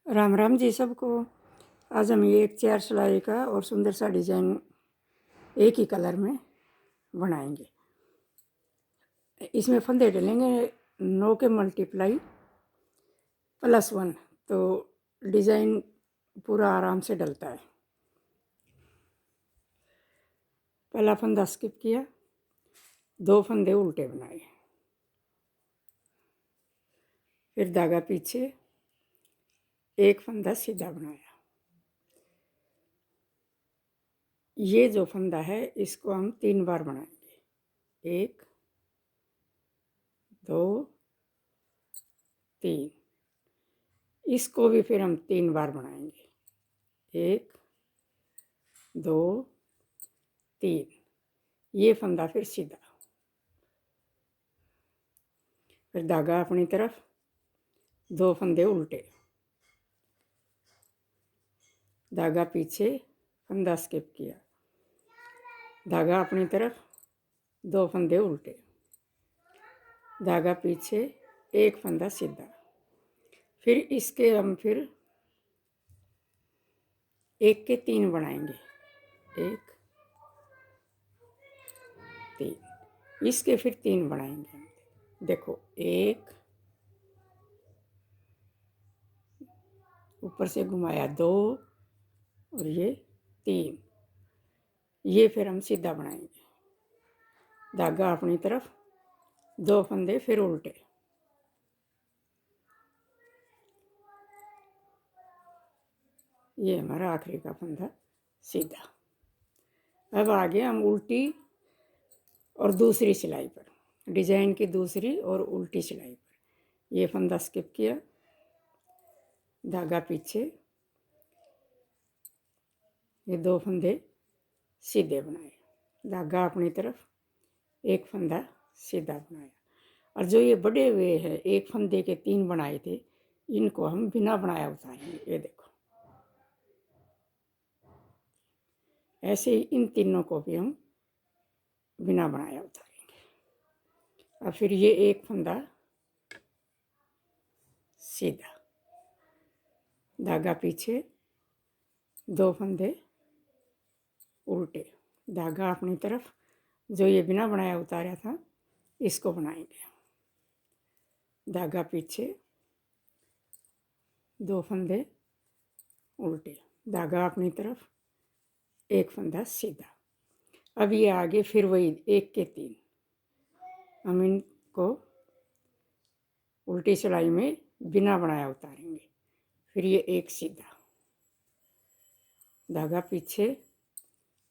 राम राम जी सबको। आज हम ये एक चेयर सिलाई का और सुंदर सा डिजाइन एक ही कलर में बनाएंगे। इसमें फंदे डलेंगे 9 के मल्टीप्लाई +1, तो डिजाइन पूरा आराम से डलता है। पहला फंदा स्किप किया, 2 फंदे उल्टे बनाए, फिर धागा पीछे, 1 फंदा सीधा बनाया। ये जो फंदा है इसको हम 3 बार बनाएंगे, 1 2 3। इसको भी फिर हम 3 बार बनाएंगे, 1 2 3। ये फंदा फिर सीधा, फिर धागा अपनी तरफ, 2 फंदे उल्टे, धागा पीछे, फंदा स्किप किया, धागा अपनी तरफ, 2 फंदे उल्टे, धागा पीछे, 1 फंदा सीधा। फिर इसके हम फिर 1 के 3 बनाएंगे, 1 3। इसके फिर 3 बनाएंगे। देखो, 1, ऊपर से घुमाया 2 और ये 3। ये फिर हम सीधा बनाएंगे, धागा अपनी तरफ, 2 फंदे फिर उल्टे, ये हमारा आखिरी का फंदा सीधा। अब आगे हम उल्टी और दूसरी सिलाई पर, डिजाइन की दूसरी और उल्टी सिलाई पर, ये फंदा स्किप किया, धागा पीछे, ये 2 फंदे सीधे बनाए, धागा अपनी तरफ, 1 फंदा सीधा बनाया। और जो ये बड़े हुए हैं 1 फंदे के 3 बनाए थे, इनको हम बिना बनाया उतारेंगे। ये देखो, ऐसे ही इन तीनों को भी हम बिना बनाया उतारेंगे। अब फिर ये 1 फंदा सीधा, धागा पीछे, 2 फंदे उल्टे, धागा अपनी तरफ, जो ये बिना बनाया उतारा था इसको बनाएंगे, धागा पीछे, 2 फंदे उल्टे, धागा अपनी तरफ, 1 फंदा सीधा। अब ये आगे फिर वही 1 के 3, हम इनको उल्टी सिलाई में बिना बनाया उतारेंगे। फिर ये 1 सीधा, धागा पीछे,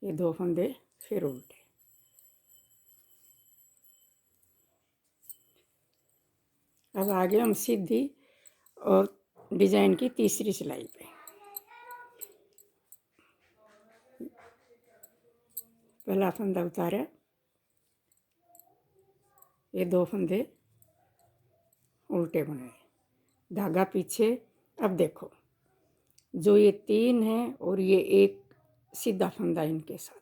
ये 2 फंदे फिर उल्टे। अब आगे हम सीधी और डिजाइन की तीसरी सिलाई पे, पहला फंदा उतारा, ये 2 फंदे उल्टे बनाए, धागा पीछे। अब देखो, जो ये 3 है और ये 1 सीधा फंदा इनके साथ,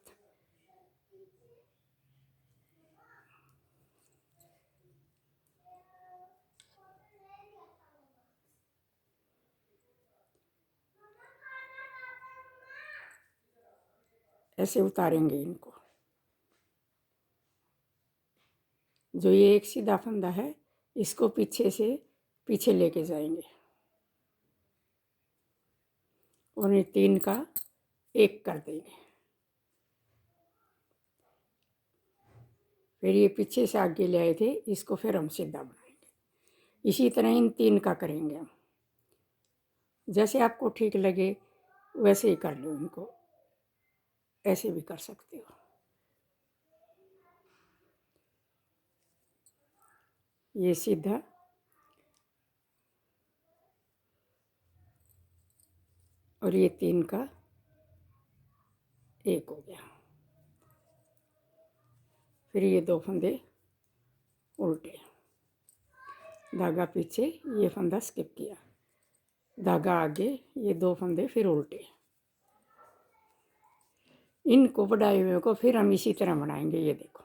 ऐसे उतारेंगे इनको। जो ये 1 सीधा फंदा है इसको पीछे से पीछे लेके जाएंगे और ये 3 का 1 कर देंगे। फिर ये पीछे से आगे ले आए थे, इसको फिर हम सीधा बनाएंगे। इसी तरह इन 3 का करेंगे हम, जैसे आपको ठीक लगे वैसे ही कर लो इनको, ऐसे भी कर सकते हो। ये सीधा, और ये 3 का 1 हो गया। फिर ये 2 फंदे उल्टे, धागा पीछे, ये फंदा स्किप किया, धागा आगे, ये 2 फंदे फिर उल्टे। इनको बढ़ाए हुए को फिर हम इसी तरह बनाएंगे। ये देखो,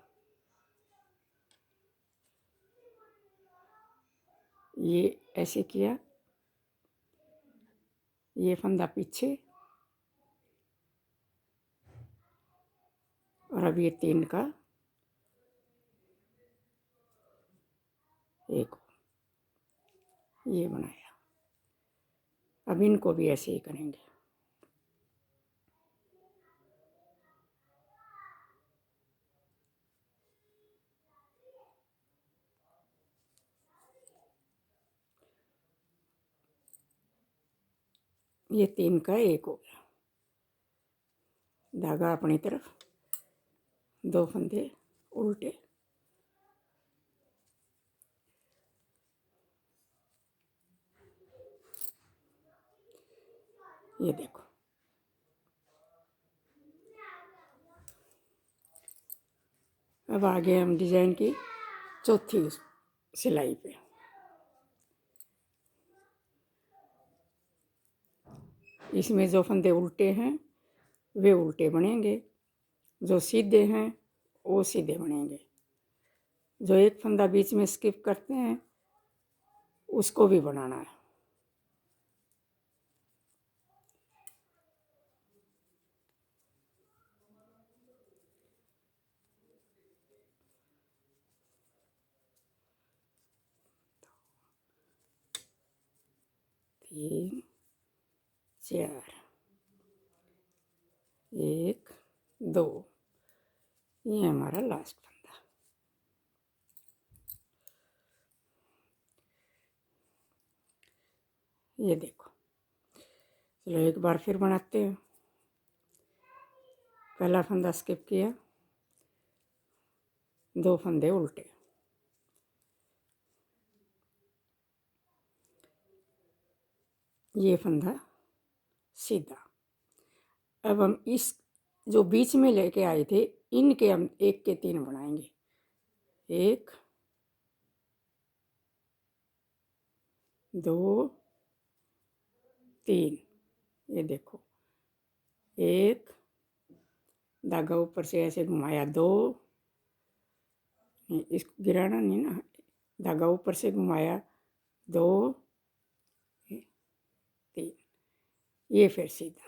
ये ऐसे किया, ये फंदा पीछे, और अब ये 3 का एक ये बनाया। अब इनको भी ऐसे ही करेंगे। ये 3 का एक हो गया। धागा अपनी तरफ, 2 फंदे उल्टे, ये देखो। अब आगे हम डिजाइन की चौथी सिलाई पे। इसमें जो फंदे उल्टे हैं वे उल्टे बनेंगे, जो सीधे हैं वो सीधे बनेंगे। जो एक फंदा बीच में स्किप करते हैं उसको भी बनाना है। तीन, चार, 1, 2, ये हमारा लास्ट फंदा। ये देखो। चलो एक बार फिर बनाते हैं। पहला फंदा स्किप किया, 2 फंदे उल्टे, ये फंदा सीधा। अब हम इस जो बीच में लेके आए थे इनके हम 1 के 3 बनाएंगे। 1, 2, 3, ये देखो। 1, धागा ऊपर से ऐसे घुमाया, 2, इसको गिराना नहीं ना, धागा ऊपर से घुमाया, 2, 3, ये फिर सीधा।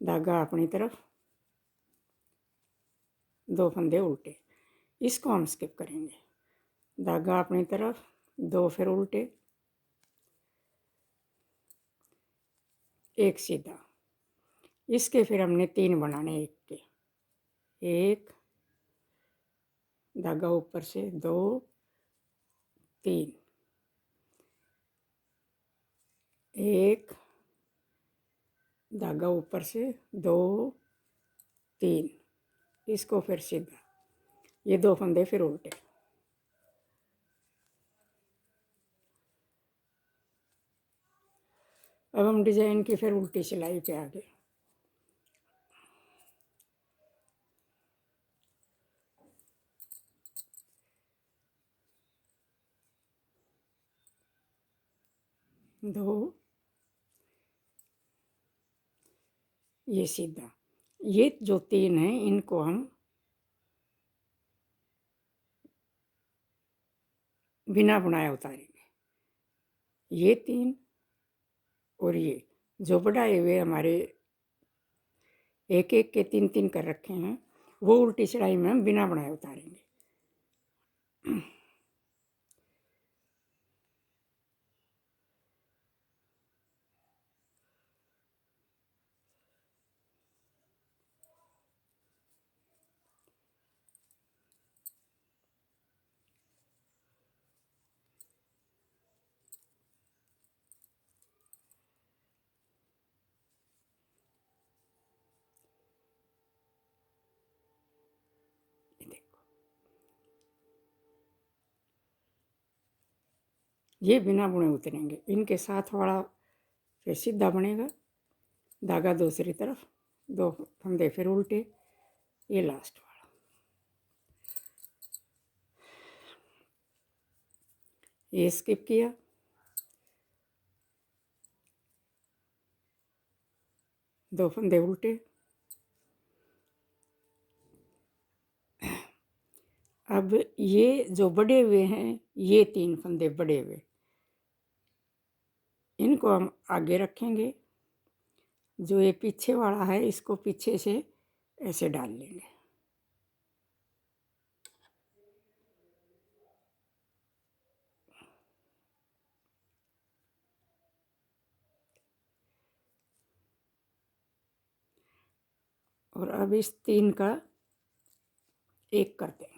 धागा अपनी तरफ, 2 फंदे उल्टे, इसको हम स्किप करेंगे। धागा अपनी तरफ, 2 फिर उल्टे, 1 सीधा। इसके फिर हमने 3 बनाने 1 के। 1, धागा ऊपर से, 2, 3, 1, धागा ऊपर से, 2, 3, इसको फिर सीधा। ये 2 फंदे फिर उल्टे। अब हम डिजाइन की फिर उल्टी सिलाई पे आगे। दो, ये सीधा। ये जो 3 हैं इनको हम बिना बुनाए उतारेंगे। ये 3 और ये जो बढ़ाए हुए हमारे 1 1 के 3 3 कर रखे हैं वो उल्टी सिलाई में हम बिना बनाए उतारेंगे। ये बिना बुने उतरेंगे। इनके साथ वाला फिर सीधा बनेगा, धागा दूसरी तरफ, 2 फंदे फिर उल्टे, ये लास्ट वाला। ये स्किप किया, दो फंदे उल्टे। अब ये जो बड़े हुए हैं ये 3 फंदे बड़े हुए, इनको हम आगे रखेंगे जो ये पीछे वाला है इसको पीछे से ऐसे डाल लेंगे। और अब इस 3 का एक कर देंगे।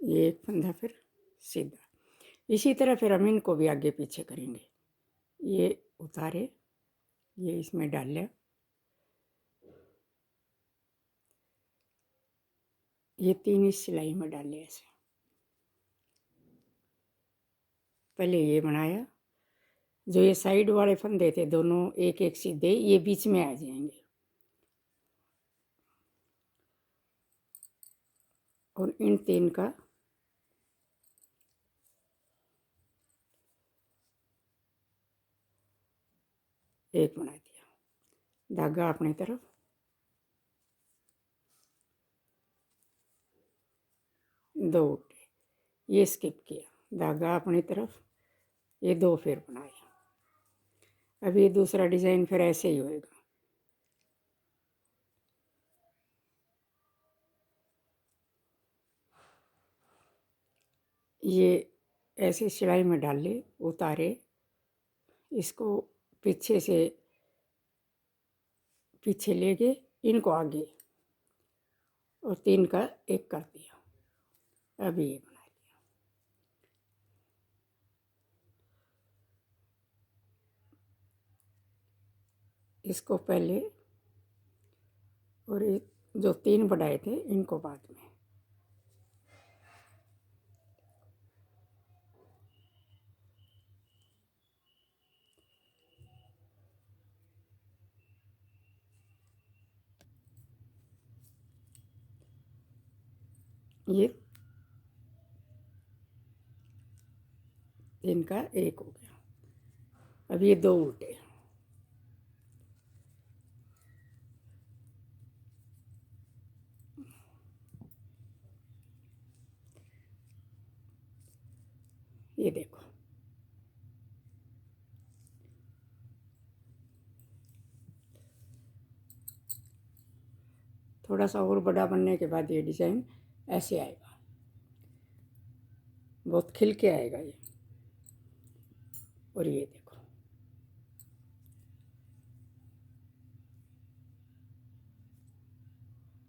ये एक फंदा फिर सीधा। इसी तरह फिर हम इनको भी आगे पीछे करेंगे। ये उतारे, ये इसमें डाल लिया, ये 3 इस सिलाई में डाल लिया ऐसे। पहले ये बनाया, जो ये साइड वाले फंदे थे दोनों एक एक सीधे, ये बीच में आ जाएंगे। और इन 3 का एक बना दिया। धागा अपनी तरफ, दो उल्टे, ये स्किप किया, धागा अपनी तरफ, ये 2 फिर बनाए। अब ये दूसरा डिज़ाइन फिर ऐसे ही होएगा। ये ऐसे सिलाई में डाल ले, उतारे, इसको पीछे से पीछे ले गए, इनको आगे, और 3 का एक कर दिया। अब ये बना लिया। इसको पहले, और ये जो 3 बढ़ाए थे इनको बाद में। ये 3 का एक हो गया। अब ये 2 उल्टे, ये देखो। थोड़ा सा और बड़ा बनने के बाद ये डिज़ाइन ऐसे आएगा, बहुत खिल के आएगा ये। और ये देखो।